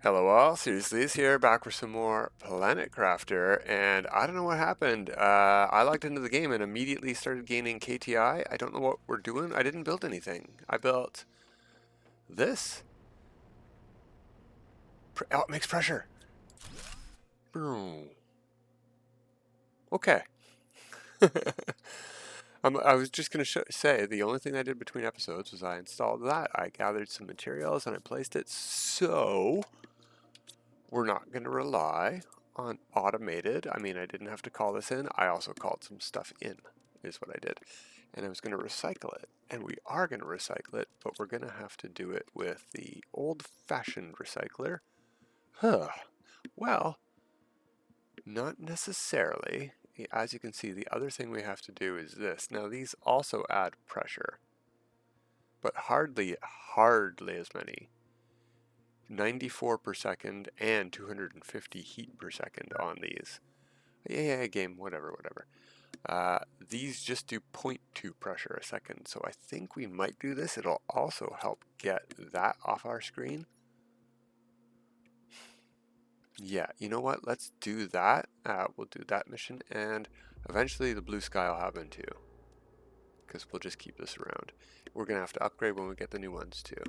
Hello all, Seriously is here, back with some more Planet Crafter, and I don't know what happened. I logged into the game and immediately started gaining KTI. I don't know what we're doing. I didn't build anything. I built this. Oh, it makes pressure. Boom. Okay. I was just going to say the only thing I did between episodes was I installed that. I gathered some materials and I placed it, so we're not going to rely on automated. I mean, I didn't have to call this in. I also called some stuff in, is what I did. And I was going to recycle it. And we are going to recycle it, but we're going to have to do it with the old-fashioned recycler. Huh. Well, not necessarily. As you can see, the other thing we have to do is this. Now, these also add pressure, but hardly as many. 94 per second and 250 heat per second on these. Yeah, game, whatever. These just do 0.2 pressure a second, so I think we might do this. It'll also help get that off our screen. Yeah, you know what? Let's do that. We'll do that mission, and eventually the blue sky will happen too, because we'll just keep this around. We're going to have to upgrade when we get the new ones too.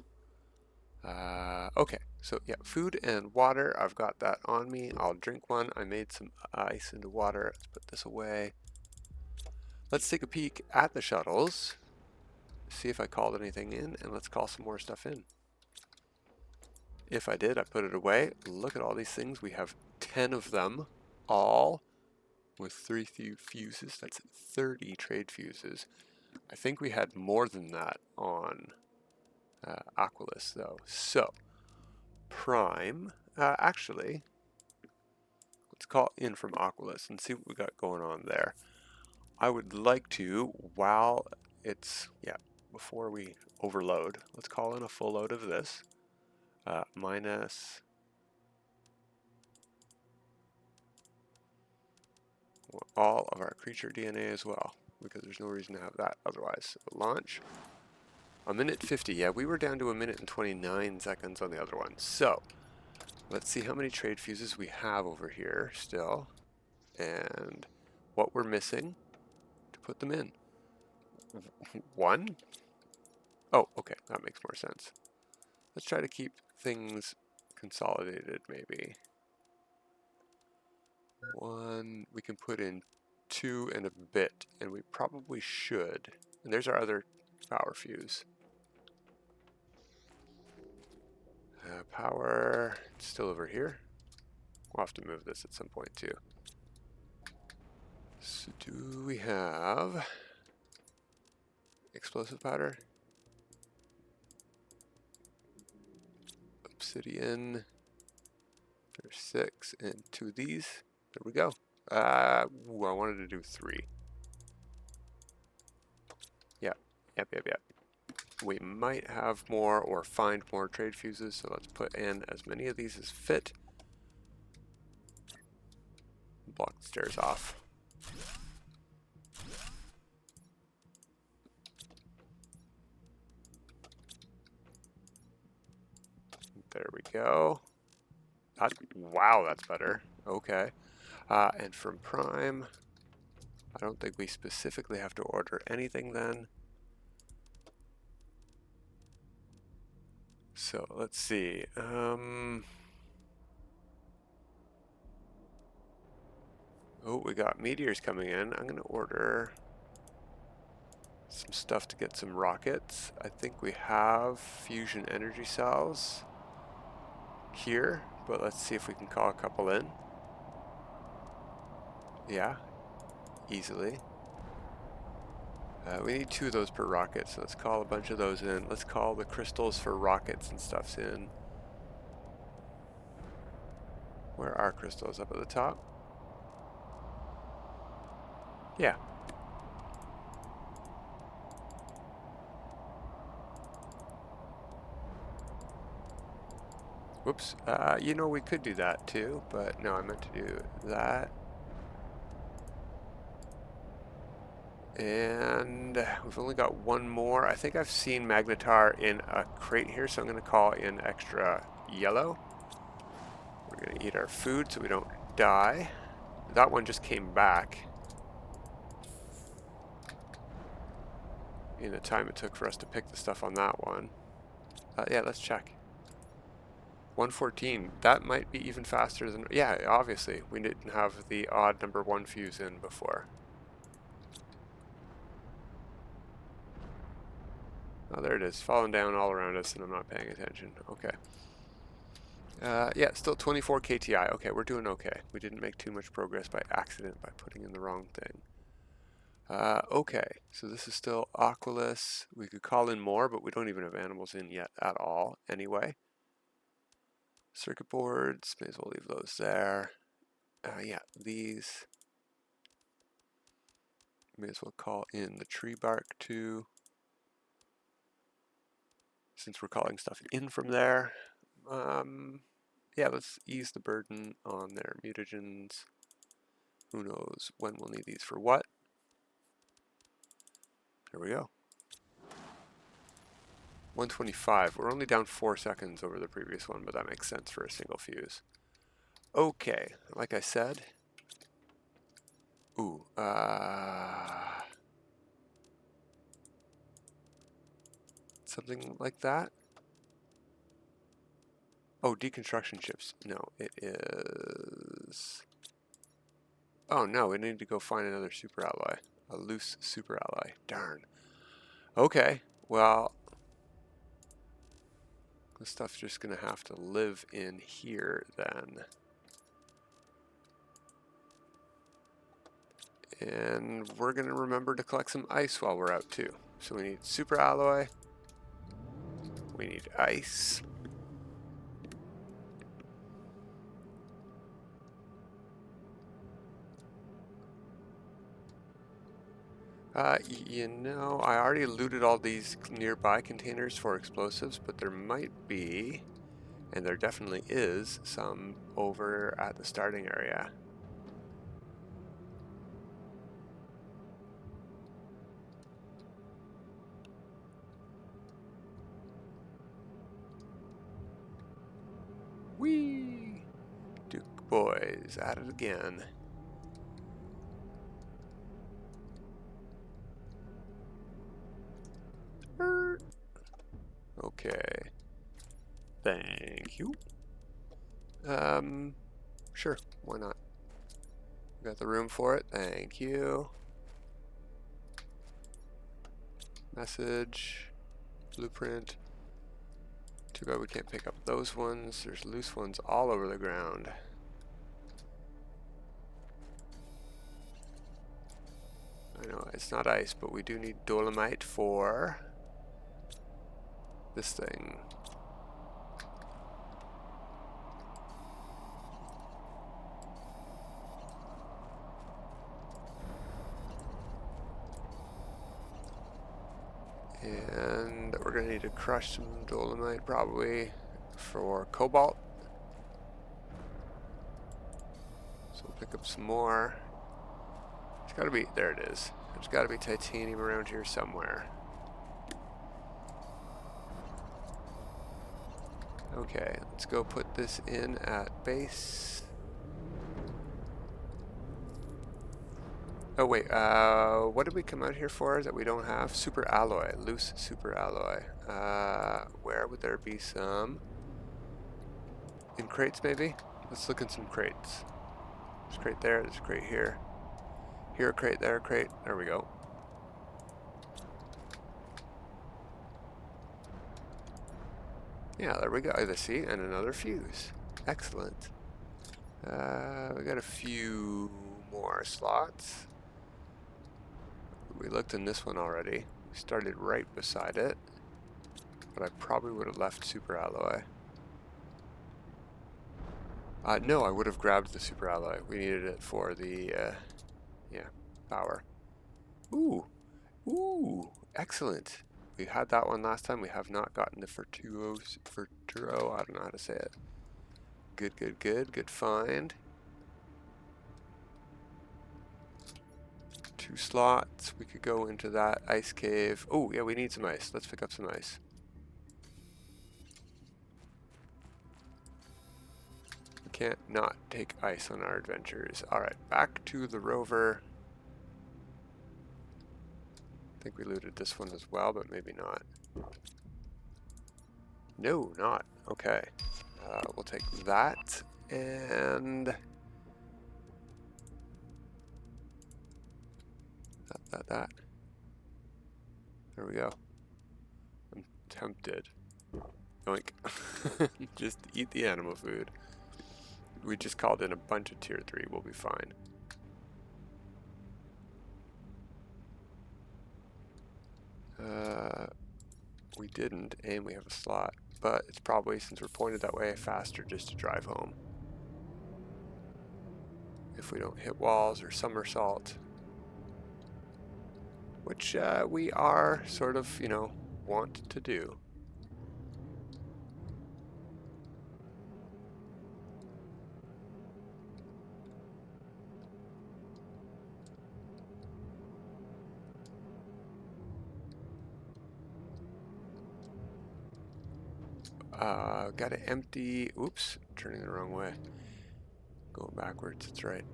Okay, so yeah, food and water, I've got that on me. I'll drink one. I made some ice into water. Let's put this away. Let's take a peek at the shuttles, see if I called anything in, and let's call some more stuff in. If I did, I put it away. Look at all these things. We have 10 of them, all with 3 fuses. That's 30 trade fuses. I think we had more than that on Aquilus, though. So, Prime, actually, let's call in from Aquilus and see what we got going on there. I would like to, while it's, before we overload, let's call in a full load of this. Minus all of our creature DNA as well, because there's no reason to have that otherwise. So launch. A minute 50. Yeah, we were down to a minute and 29 seconds on the other one. So, let's see how many trade fuses we have over here still, and what we're missing to put them in. One? Oh, okay, that makes more sense. Let's try to keep things consolidated, maybe. One, we can put in 2 and a bit, and we probably should. And there's our other power fuse. Power, it's still over here. We'll have to move this at some point too. So do we have explosive powder? Obsidian. There's 6 and 2 of these. There we go. I wanted to do 3. Yep. We might have more or find more trade fuses, so let's put in as many of these as fit. Block the stairs off. There we go. Wow, that's better. Okay. And from Prime, I don't think we specifically have to order anything then. So let's see. Oh, we got meteors coming in. I'm going to order some stuff to get some rockets. I think we have fusion energy cells here, but let's see if we can call a couple in. Yeah, easily. We need 2 of those per rocket, so let's call a bunch of those in. Let's call the crystals for rockets and stuffs in. Where are crystals? Up at the top? Yeah. Whoops. You know, we could do that too, but no, I meant to do that. And we've only got 1 more. I think I've seen Magnetar in a crate here, so I'm going to call in extra yellow. We're gonna eat our food so we don't die. That one just came back in the time it took for us to pick the stuff on that one. Yeah, let's check. 114. That might be even faster than... Yeah, obviously. We didn't have the odd number 1 fuse in before. Oh, there it is. Falling down all around us and I'm not paying attention. Okay. Yeah, still 24 KTI. Okay, we're doing okay. We didn't make too much progress by accident by putting in the wrong thing. Okay, so this is still Aquilus. We could call in more, but we don't even have animals in yet at all anyway. Circuit boards, may as well leave those there. Yeah, these. May as well call in the tree bark too, since we're calling stuff in from there. Yeah, let's ease the burden on their mutagens. Who knows when we'll need these for what. There we go. 125. We're only down 4 seconds over the previous one, but that makes sense for a single fuse. Okay, like I said. Ooh, something like that. Oh, deconstruction chips. No, it is... Oh no, we need to go find another super alloy. A loose super alloy. Darn. Okay, well... this stuff's just gonna have to live in here then. And we're gonna remember to collect some ice while we're out too. So we need super alloy. We need ice. You know, I already looted all these nearby containers for explosives, but there might be, and there definitely is, some over at the starting area. Whee! Duke boys, at it again. Okay. Thank you. Sure, why not? Got the room for it. Thank you. Message. Blueprint. Too bad we can't pick up those ones. There's loose ones all over the ground. I know it's not ice, but we do need dolomite for this thing. And we're going to need to crush some dolomite probably for cobalt. So we'll pick up some more. It's got to be, there it is. There's got to be titanium around here somewhere. Okay, let's go put this in at base. Oh wait, what did we come out here for that we don't have? Super alloy, loose super alloy. Where would there be some? In crates maybe? Let's look in some crates. There's a crate there, there's a crate here. Here a crate, there a crate. There we go. Yeah, there we go. See, and another fuse. Excellent. We got a few more slots. We looked in this one already. We started right beside it. But I probably would have left super alloy. No, I would have grabbed the super alloy. We needed it for the, yeah, power. Ooh, ooh, excellent. We had that one last time. We have not gotten the Ferturo, I don't know how to say it. Good, good, good, good find. 2 slots. We could go into that ice cave. Oh, yeah, we need some ice. Let's pick up some ice. Can't not take ice on our adventures. Alright, back to the rover. I think we looted this one as well, but maybe not. No, not. Okay. We'll take that and that. There we go. I'm tempted. Yoink. Just eat the animal food. We just called in a bunch of tier 3. We'll be fine. We didn't, and we have a slot. But it's probably, since we're pointed that way, faster just to drive home. If we don't hit walls or somersault. Which we are sort of, you know, want to do. Gotta empty, oops, turning the wrong way. Going backwards, that's right.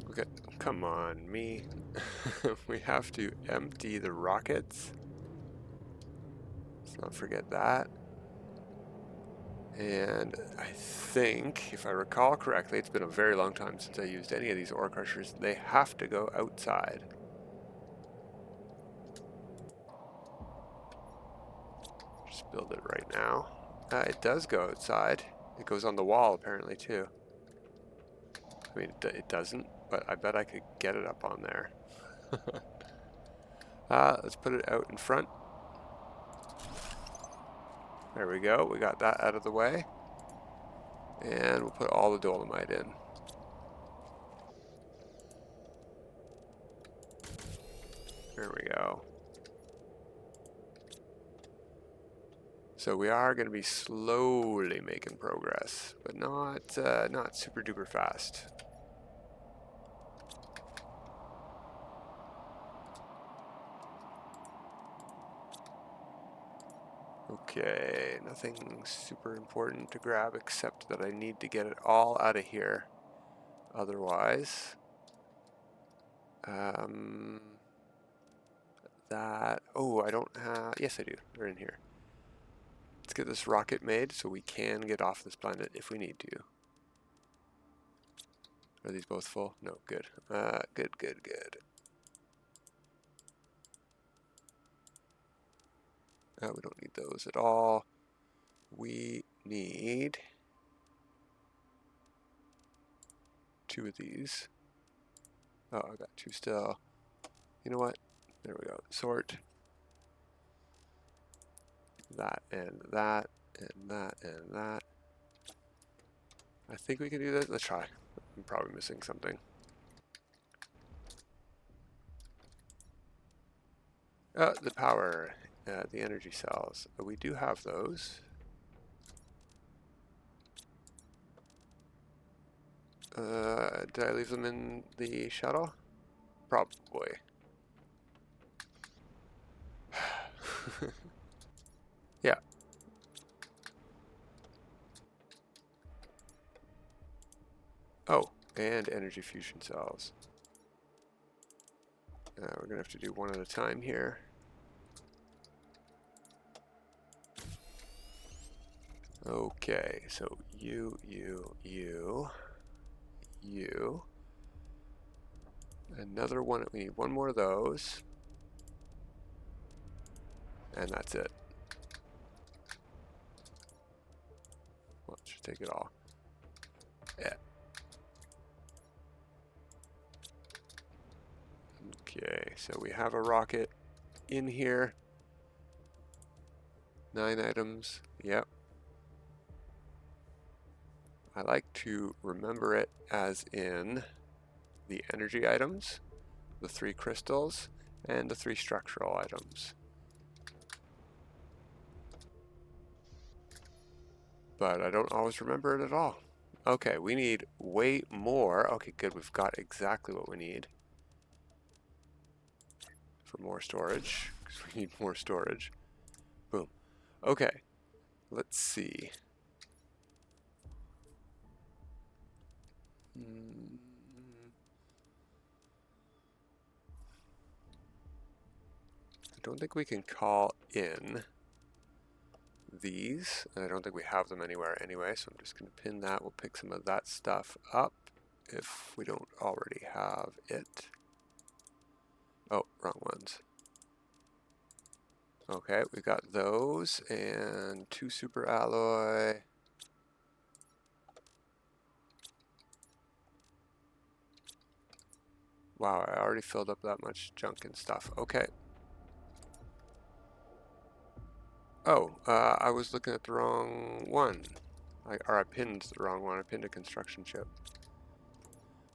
Okay, come on, me. We have to empty the rockets. Let's not forget that. And I think, if I recall correctly, it's been a very long time since I used any of these ore crushers. They have to go outside. Just build it right now. It does go outside. It goes on the wall apparently too. I mean, it doesn't, but I bet I could get it up on there. Let's put it out in front. There we go. We got that out of the way. And we'll put all the dolomite in. There we go. So we are going to be slowly making progress, but not super duper fast. Okay, nothing super important to grab except that I need to get it all out of here. Otherwise, oh, I don't have, yes I do, they're in here. Let's get this rocket made so we can get off this planet if we need to. Are these both full? No, good. Good. We don't need those at all. We need 2 of these. Oh, I got 2 still. You know what? There we go. Sort. That and that and that and that. I think we can do that. Let's try. I'm probably missing something. The power, the energy cells. We do have those. Did I leave them in the shuttle? Probably. Yeah. Oh, and energy fusion cells. We're gonna have to do one at a time here. Okay, so you. Another one, we need 1 more of those. And that's it. Well, should take it all. Yeah. Okay, so we have a rocket in here. 9 items, yep. I like to remember it as in the energy items, the 3 crystals, and the 3 structural items. But I don't always remember it at all. Okay, we need way more. Okay, good, we've got exactly what we need for more storage, because we need more storage. Boom. Okay, let's see. I don't think we can call in these, and I don't think we have them anywhere anyway, so I'm just going to pin that. We'll pick some of that stuff up if we don't already have it. Oh, wrong ones. Okay, we got those, and 2 super alloy. Wow, I already filled up that much junk and stuff. Okay. Oh, I was looking at the wrong one. I pinned the wrong one. I pinned a construction chip.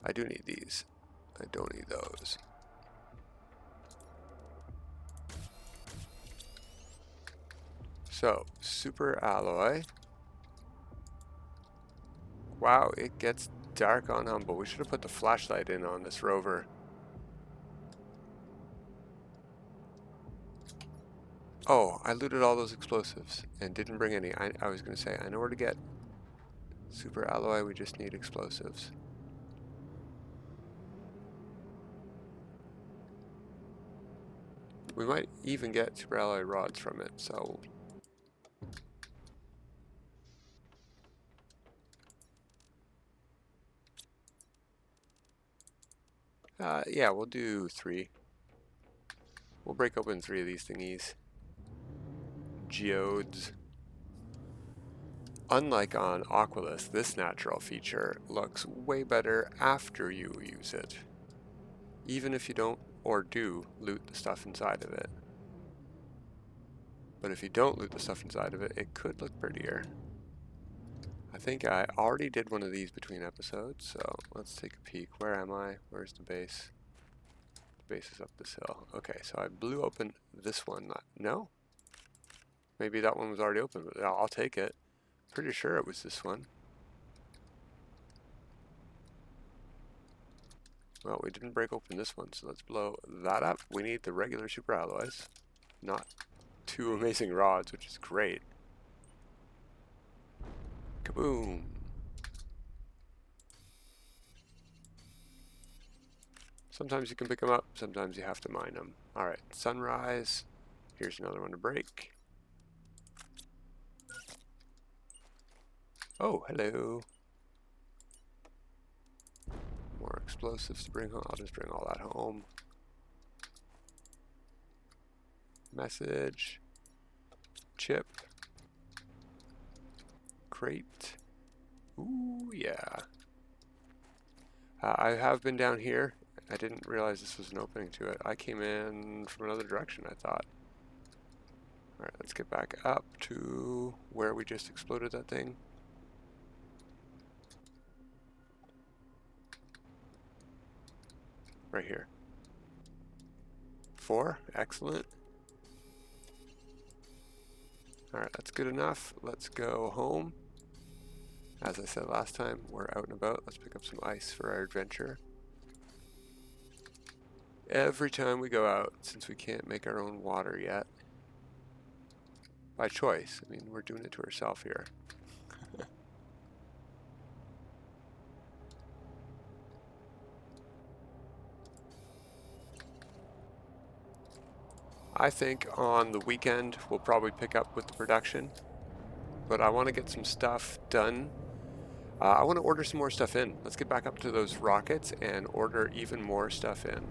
I do need these. I don't need those. So, super alloy. Wow, it gets dark on Humble. We should have put the flashlight in on this rover. Oh, I looted all those explosives and didn't bring any. I was going to say, I know where to get super alloy. We just need explosives. We might even get super alloy rods from it, so... yeah, we'll do 3. We'll break open 3 of these thingies. Geodes. Unlike on Aquilus, this natural feature looks way better after you use it. Even if you don't or do loot the stuff inside of it. But if you don't loot the stuff inside of it, it could look prettier. I think I already did one of these between episodes, so let's take a peek. Where am I? Where's the base? The base is up this hill. Okay, so I blew open this one. No? Maybe that one was already open, but I'll take it. Pretty sure it was this one. Well, we didn't break open this one, so let's blow that up. We need the regular super alloys, not 2 amazing rods, which is great. Kaboom! Sometimes you can pick them up, sometimes you have to mine them. Alright, sunrise. Here's another one to break. Oh, hello. More explosives to bring home. I'll just bring all that home. Message. Chip. Crate. Ooh, yeah. I have been down here. I didn't realize this was an opening to it. I came in from another direction, I thought. Alright, let's get back up to where we just exploded that thing. Right here. 4, excellent. Alright, that's good enough. Let's go home. As I said last time, we're out and about. Let's pick up some ice for our adventure. Every time we go out, since we can't make our own water yet, by choice, I mean, we're doing it to ourselves here. I think on the weekend we'll probably pick up with the production, but I want to get some stuff done. I want to order some more stuff in. Let's get back up to those rockets and order even more stuff in.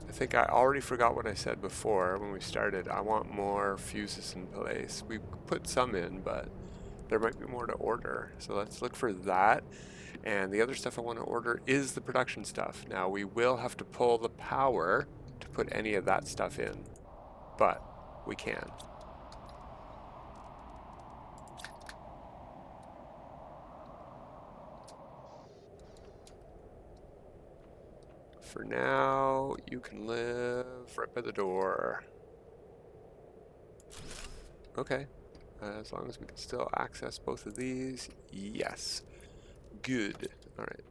I think I already forgot what I said before when we started. I want more fuses in place. We put some in, but there might be more to order. So let's look for that. And the other stuff I want to order is the production stuff. Now we will have to pull the power to put any of that stuff in, but we can. For now, you can live right by the door. Okay, as long as we can still access both of these, yes. Good. Alright.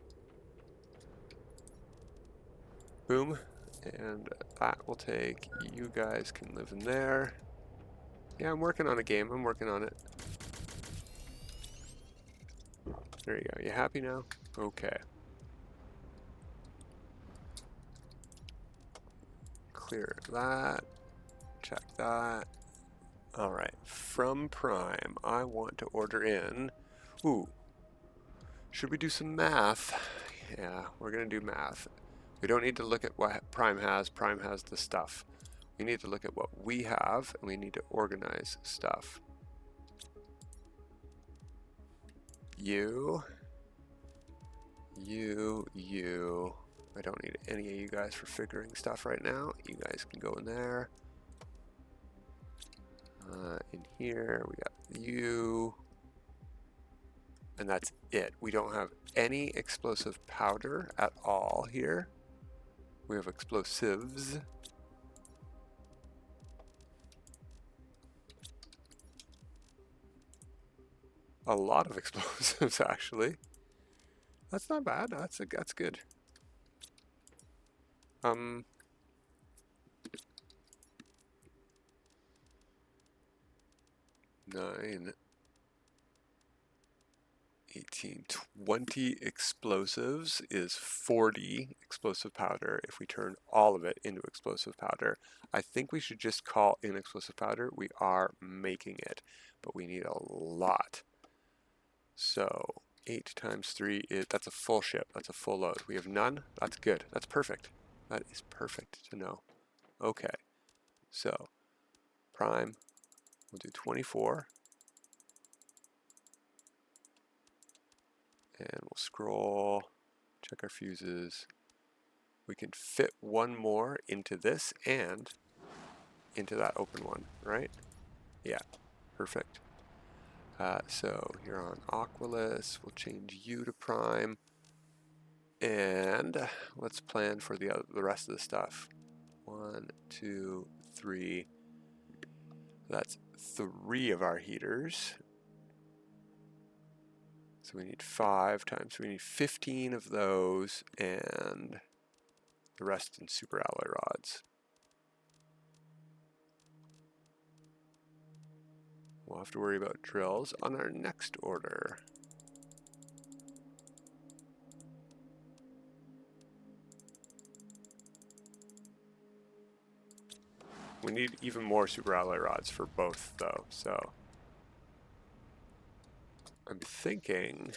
Boom. And that will take, you guys can live in there. Yeah, I'm working on a game. I'm working on it. There you go. You happy now? Okay. clear that. Check that. All right, from Prime, I want to order in. Ooh, should we do some math? Yeah, we're gonna do math. We don't need to look at what Prime has. Prime has the stuff. We need to look at what we have, and we need to organize stuff. You. I don't need any of you guys for figuring stuff right now. You guys can go in there. In here, we got you. And that's it. We don't have any explosive powder at all here. We have explosives. A lot of explosives, actually. That's not bad. That's good. 9, 18, 20 explosives is 40 explosive powder if we turn all of it into explosive powder. I think we should just call in explosive powder. We are making it, but we need a lot. So 8 times 3 is, that's a full ship. That's a full load. We have none. That's good. That's perfect. That is perfect to know. Okay. So Prime, we'll do 24. And we'll scroll, check our fuses. We can fit one more into this and into that open one, right? Yeah, perfect. So you're on Aquilus. We'll change you to Prime. And let's plan for the rest of the stuff. 1, 2, 3. That's 3 of our heaters. So we need 5 times. We need 15 of those and the rest in super alloy rods. We'll have to worry about drills on our next order. We need even more super alloy rods for both though, so I'm thinking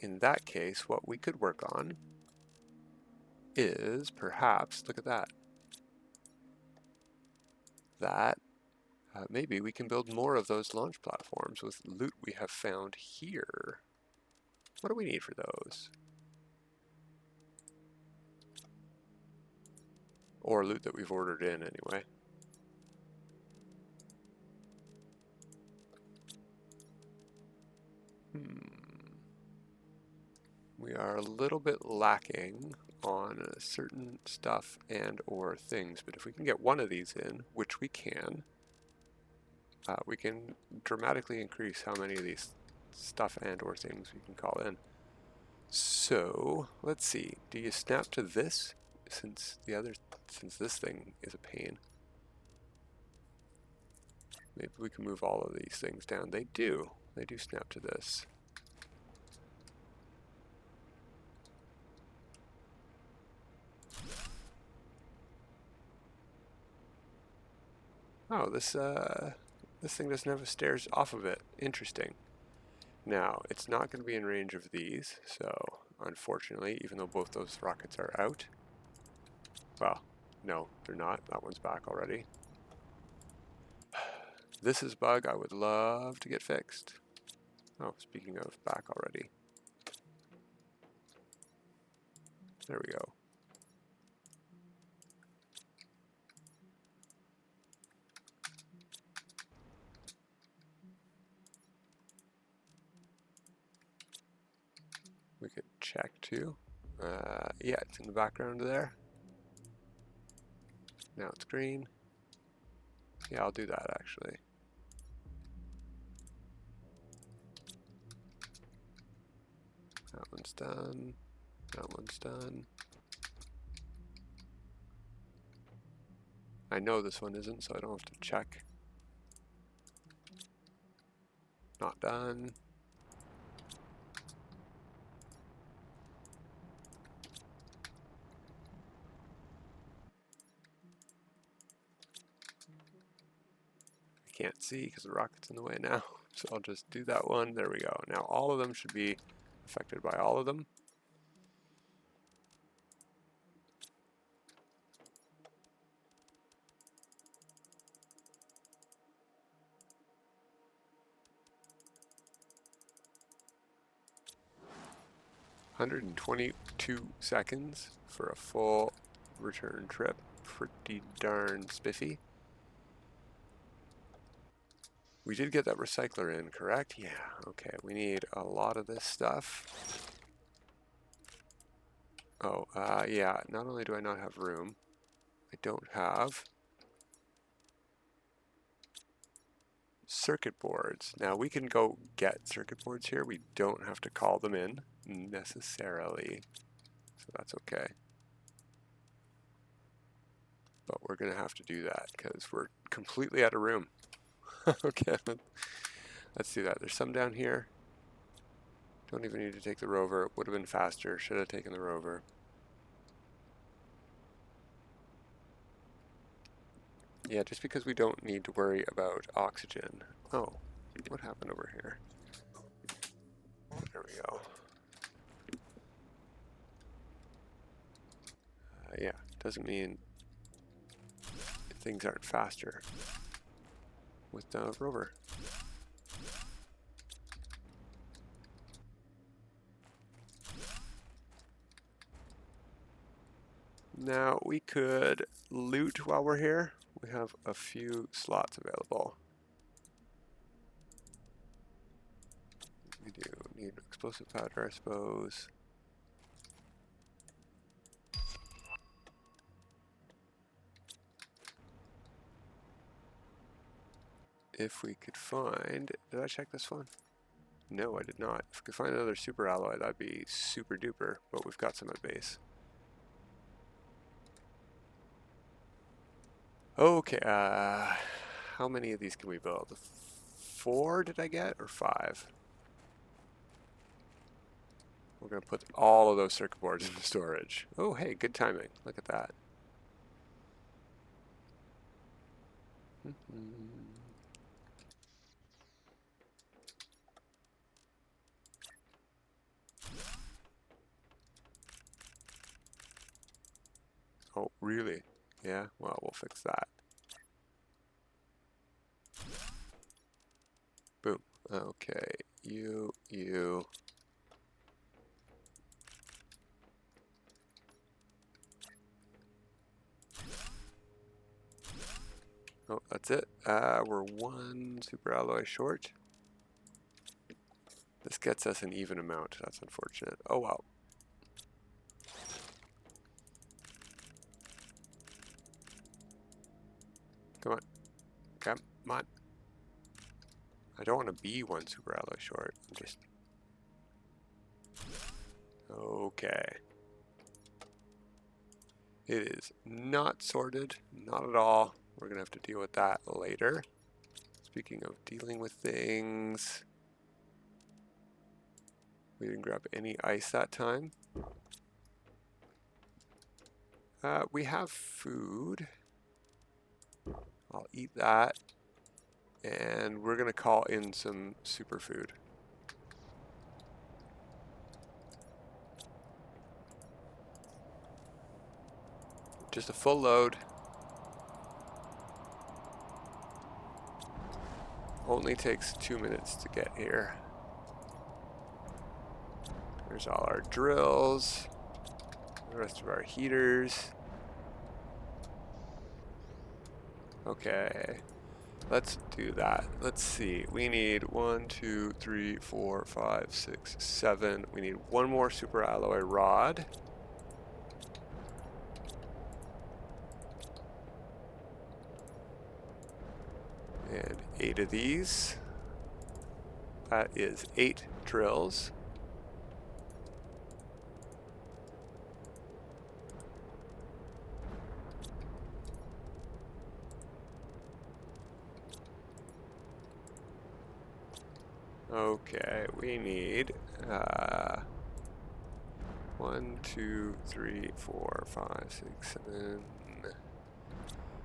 in that case what we could work on is perhaps, look at that, maybe we can build more of those launch platforms with loot we have found here. What do we need for those? Or loot that we've ordered in anyway. We are a little bit lacking on certain stuff and or things, but if we can get one of these in, which we can dramatically increase how many of these stuff and or things we can call in. So let's see, do you snap to this since this thing is a pain? Maybe we can move all of these things down. They do snap to this. Oh, this thing doesn't have stairs off of it. Interesting. Now, it's not going to be in range of these, so unfortunately, even though both those rockets are out, well, no, they're not. That one's back already. This is a bug I would love to get fixed. Oh, speaking of back already. There we go. We could check too. Yeah, it's in the background there. Now it's green. Yeah, I'll do that actually. That one's done. That one's done. I know this one isn't, so I don't have to check. Not done. can't see because the rocket's in the way now. So I'll just do that one. There we go. Now all of them should be affected by all of them. $122 seconds for a full return trip. Pretty darn spiffy. We did get that recycler in, correct? Yeah, okay. We need a lot of this stuff. Oh, yeah. Not only do I not have room, I don't have circuit boards. Now we can go get circuit boards here. We don't have to call them in necessarily, so that's okay. But we're gonna have to do that because we're completely out of room. Okay, let's do that. There's some down here. Don't even need to take the rover. It would have been faster. Should have taken the rover. Yeah, just because we don't need to worry about oxygen. Oh, what happened over here? There we go. Yeah, doesn't mean things aren't faster with the rover. Now we could loot while we're here. We have a few slots available. We do need explosive powder, I suppose. If we could find, did I check this one? No, I did not. If we could find another super alloy, that'd be super duper, but we've got some at base. Okay, how many of these can we build? 4 did I get, or 5? We're gonna put all of those circuit boards into storage. Oh, hey, good timing. Look at that. Oh, really? Yeah, well, we'll fix that. Boom. Okay, you. Oh, that's it. We're 1 super alloy short. This gets us an even amount. That's unfortunate. Oh, wow. Come on. Come on. I don't want to be 1 super alloy short. I'm just... Okay. It is not sorted. Not at all. We're going to have to deal with that later. Speaking of dealing with things... We didn't grab any ice that time. We have food. I'll eat that. And we're going to call in some superfood. Just a full load. Only takes 2 minutes to get here. There's all our drills. The rest of our heaters. Okay. Let's do that. Let's see. We need 1, 2, 3, 4, 5, 6, 7. We need 1 more super alloy rod. And 8 of these. That is 8 drills. Okay, we need 1, 2, 3, 4, 5, 6, 7,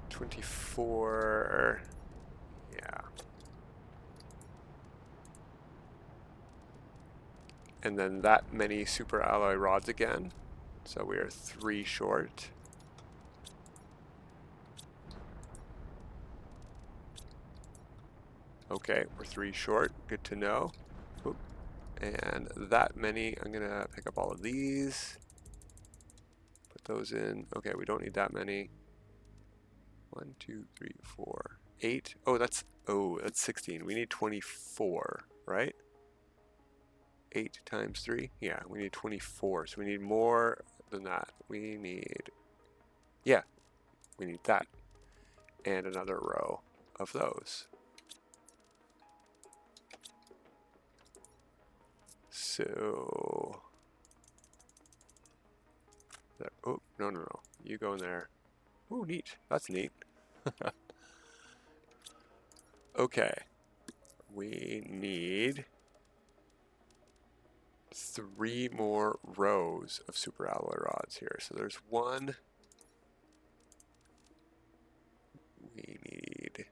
24. Yeah. And then that many super alloy rods again. So we are 3 short. Okay, we're 3 short. Good to know. Oop. And that many, I'm gonna pick up all of these. Put those in. Okay, we don't need that many. 1, 2, 3, 4, 8. Oh, that's 16. We need 24, right? 8 times 3. Yeah, we need 24. So we need more than that. We need, yeah, we need that. And another row of those. So, oh, no. You go in there. Oh, neat. That's neat. Okay. We need 3 more rows of super alloy rods here. So there's 1. We need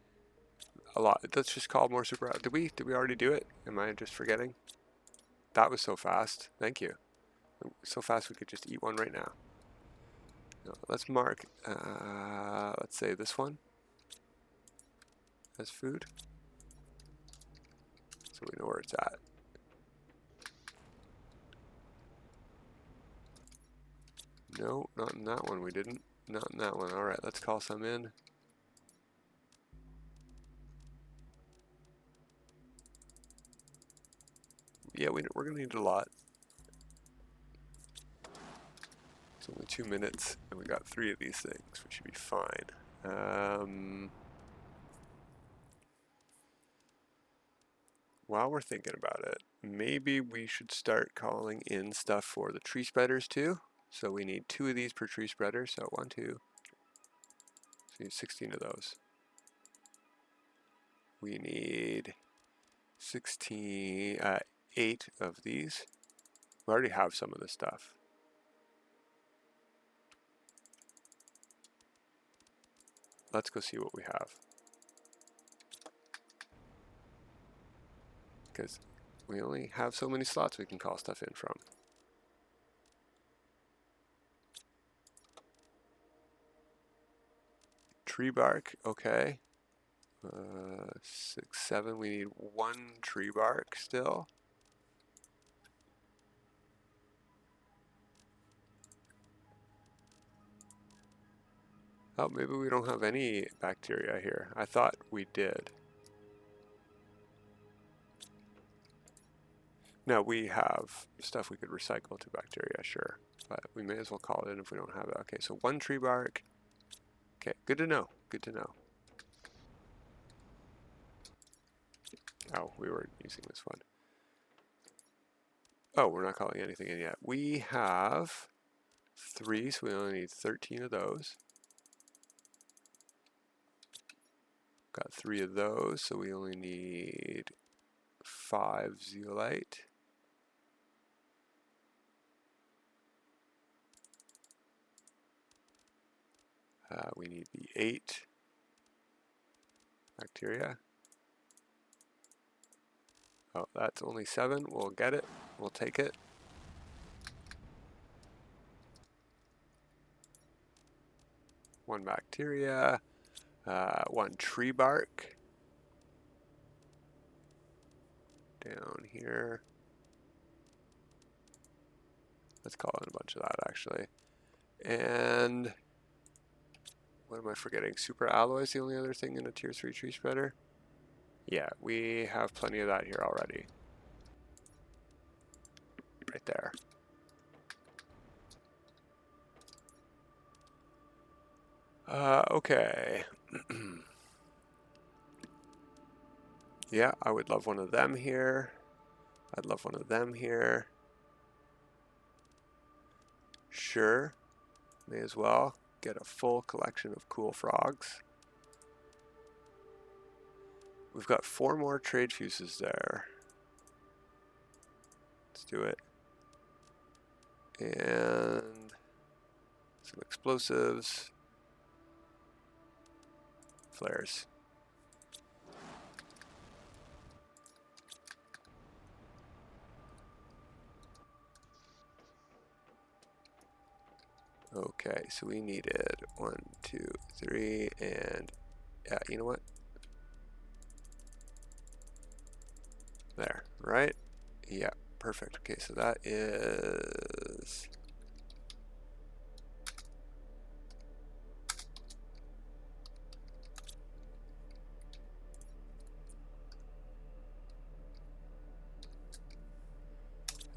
a lot. Let's just call more super alloy. Did we already do it? Am I just forgetting? That was so fast. Thank you. So fast we could just eat one right now. No, let's mark, let's say this one as food. So we know where it's at. No, not in that one we didn't. Not in that one. Alright, let's call some in. Yeah, we're going to need a lot. It's only 2 minutes, and we got 3 of these things. We should be fine. While we're thinking about it, maybe we should start calling in stuff for the tree spreaders too. So we need 2 of these per tree spreader. So 1, 2. So we need 16 of those. We need 8 of these. We already have some of this stuff. Let's go see what we have. Because we only have so many slots we can call stuff in from. Tree bark, okay. 6, 7, we need 1 tree bark still. Oh, maybe we don't have any bacteria here. I thought we did. Now we have stuff we could recycle to bacteria, sure. But we may as well call it in if we don't have it. Okay, so 1 tree bark. Okay, good to know. Good to know. Oh, we were using this one. Oh, we're not calling anything in yet. We have 3, so we only need 13 of those. Got 3 of those, so we only need 5 zeolite. We need the 8 bacteria. Oh, that's only 7. We'll get it. We'll take it. One bacteria. 1 tree bark. Down here. Let's call in a bunch of that actually. And what am I forgetting? Super alloy is the only other thing in a tier 3 tree spreader. Yeah, we have plenty of that here already. Right there. Okay. Yeah, I would love one of them here. I'd love one of them here. Sure. May as well get a full collection of cool frogs. We've got 4 more trade fuses there. Let's do it. And some explosives. Flares. Okay, so we needed 1, 2, 3, and yeah, you know what? There, right? Yeah, perfect. Okay, so that is...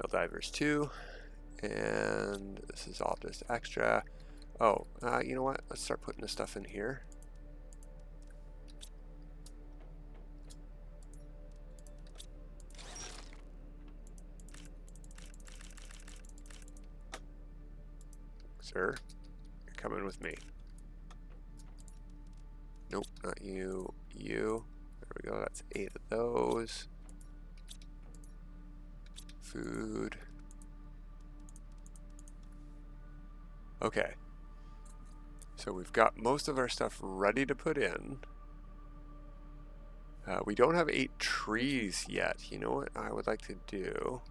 Helldivers 2, and this is all just extra. Oh, you know what? Let's start putting this stuff in here. Sir, you're coming with me. Nope, not you. You. There we go. That's 8 of those. Food. Okay. So we've got most of our stuff ready to put in. We don't have 8 trees yet. You know what I would like to do?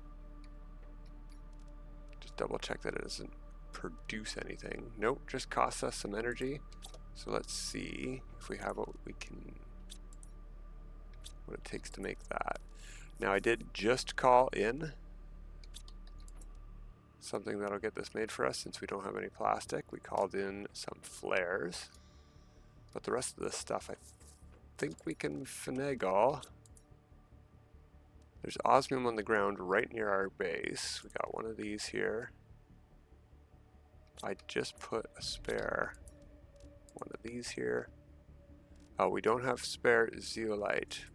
Just double check that it doesn't produce anything. Nope, just costs us some energy. So let's see if we have what it takes to make that. Now I did just call in something that'll get this made for us since we don't have any plastic. We called in some flares, but the rest of this stuff I think we can finagle. There's osmium on the ground right near our base. We got one of these here. I just put a spare one of these here. Oh, we don't have spare zeolite.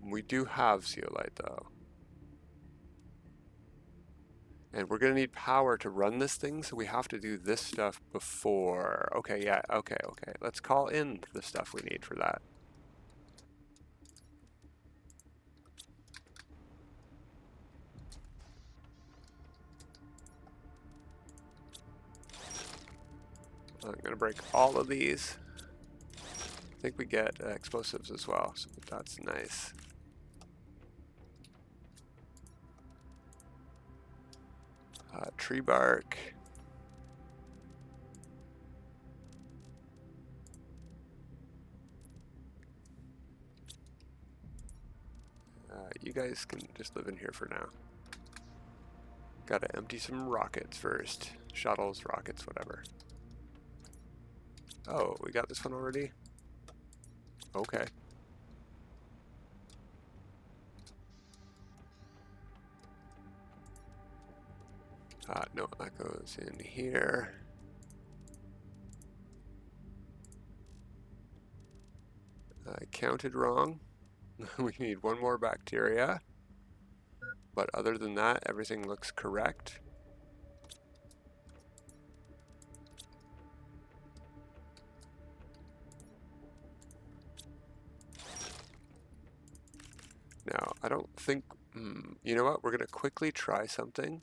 We do have zeolite though. And we're gonna need power to run this thing, so we have to do this stuff before. Okay, yeah, okay. Let's call in the stuff we need for that. I'm gonna break all of these. I think we get explosives as well, so that's nice. Tree bark. You guys can just live in here for now. Gotta empty some rockets first. Shuttles, rockets, whatever. Oh, we got this one already? Okay. No, that goes in here. I counted wrong. We need one more bacteria. But other than that, everything looks correct. Now, I don't think... you know what? We're going to quickly try something.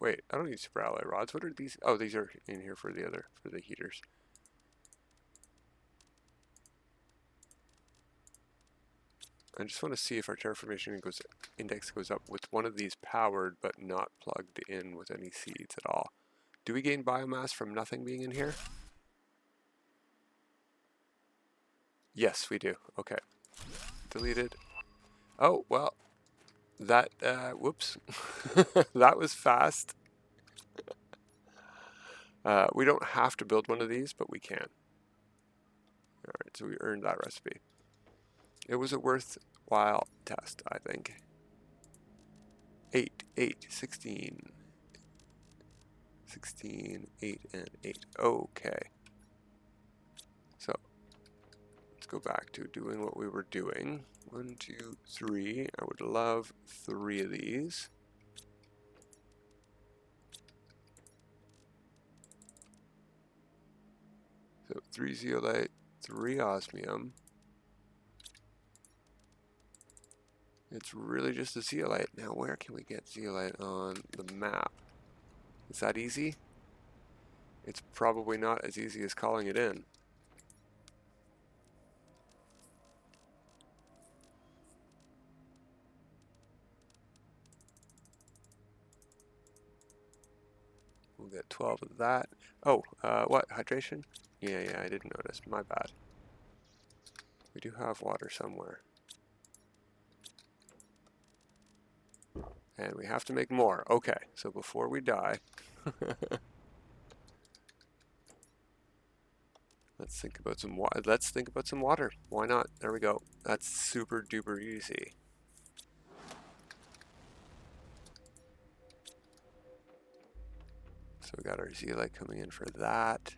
Wait, I don't need super alloy rods. What are these? Oh, these are in here for the heaters. I just want to see if our terraformation index goes up with one of these powered but not plugged in with any seeds at all. Do we gain biomass from nothing being in here? Yes, we do. Okay. Deleted. Oh, well, that, whoops. That was fast. We don't have to build one of these, but we can. Alright, so we earned that recipe. It was a worthwhile test, I think. 8, 8, 16. 16, 8, and 8. Okay. So, let's go back to doing what we were doing. 1, 2, 3. I would love 3 of these. So 3 zeolite, 3 osmium. It's really just a zeolite. Now where can we get zeolite on the map? Is that easy? It's probably not as easy as calling it in. get 12 of that. Oh, what? Hydration? Yeah, I didn't notice. My bad. We do have water somewhere. And we have to make more. Okay, so before we die, let's think about some water. Let's think about some water. Why not? There we go. That's super duper easy. So we got our zeolite coming in for that.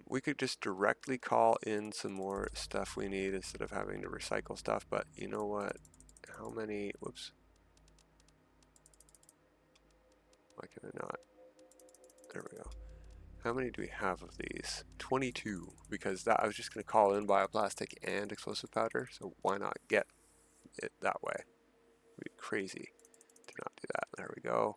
We could just directly call in some more stuff we need instead of having to recycle stuff, but you know what? How many, whoops. Why can I not? There we go. How many do we have of these? 22, because that I was just going to call in bioplastic and explosive powder, so why not get it that way? It'd be crazy to not do that. There we go.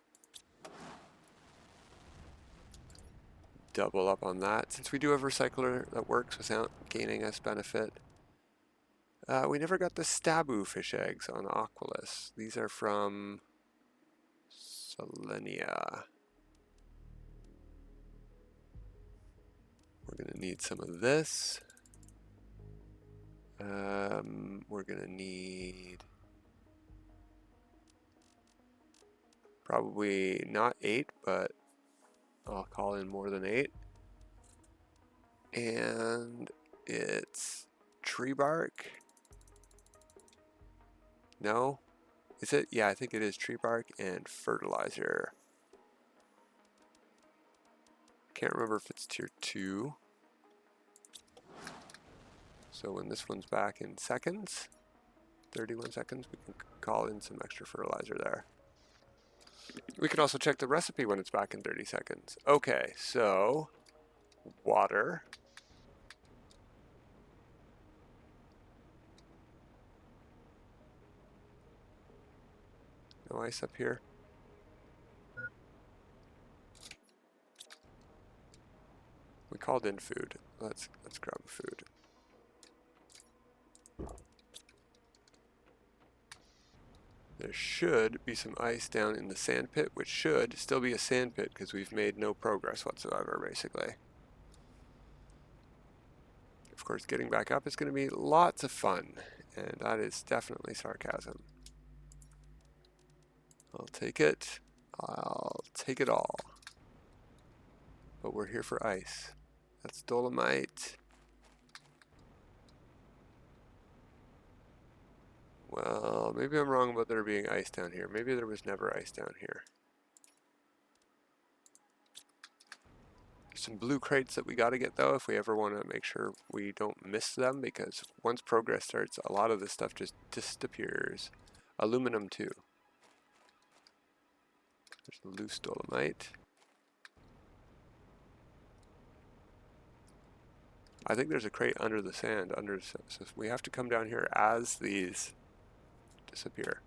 Double up on that. Since we do have a recycler that works without gaining us benefit. We never got the Stabu fish eggs on Aquilus. These are from Selenea. We're going to need some of this. We're going to need probably not 8, but I'll call in more than 8. And it's tree bark. No? Is it? Yeah, I think it is tree bark and fertilizer. Can't remember if it's tier 2. So when this one's back in seconds, 31 seconds, we can call in some extra fertilizer there. We can also check the recipe when it's back in 30 seconds. Okay, so water. No ice up here. We called in food. Let's grab the food. There should be some ice down in the sand pit, which should still be a sand pit because we've made no progress whatsoever, basically. Of course, getting back up is going to be lots of fun, and that is definitely sarcasm. I'll take it. I'll take it all. But we're here for ice. That's dolomite. Well, maybe I'm wrong about there being ice down here. Maybe there was never ice down here. There's some blue crates that we got to get though if we ever want to make sure we don't miss them, because once progress starts, a lot of this stuff just disappears. Aluminum too. There's loose dolomite. I think there's a crate under the sand, so we have to come down here as these disappear.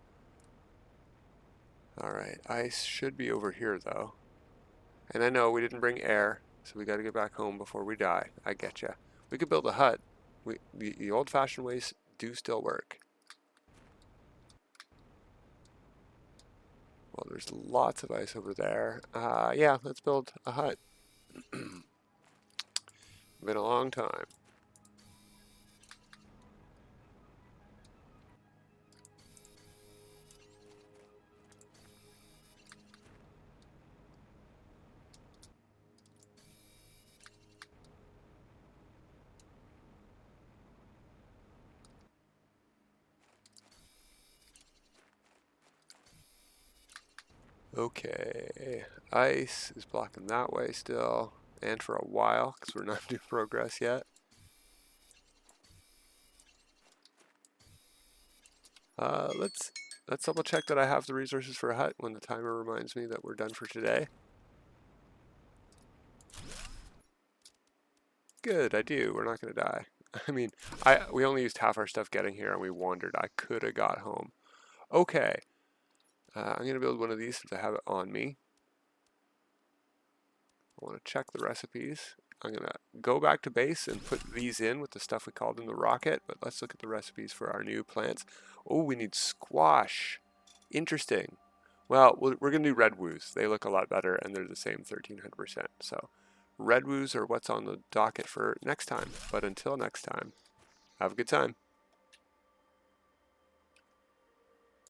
Alright, ice should be over here though. And I know we didn't bring air, so we gotta get back home before we die. I getcha. We could build a hut. The old-fashioned ways do still work. Well, there's lots of ice over there. Yeah, let's build a hut. Been a long time. Okay, ice is blocking that way still, and for a while, because we're not doing progress yet. Let's double check that I have the resources for a hut when the timer reminds me that we're done for today. Good, I do. We're not going to die. I mean, we only used half our stuff getting here and we wandered. I could have got home. Okay. I'm going to build one of these since I have it on me. I want to check the recipes. I'm going to go back to base and put these in with the stuff we called in the rocket, but let's look at the recipes for our new plants. Oh, we need squash. Interesting. Well, we're going to do Redwoos. They look a lot better, and they're the same 1300%. So Redwoos are what's on the docket for next time. But until next time, have a good time.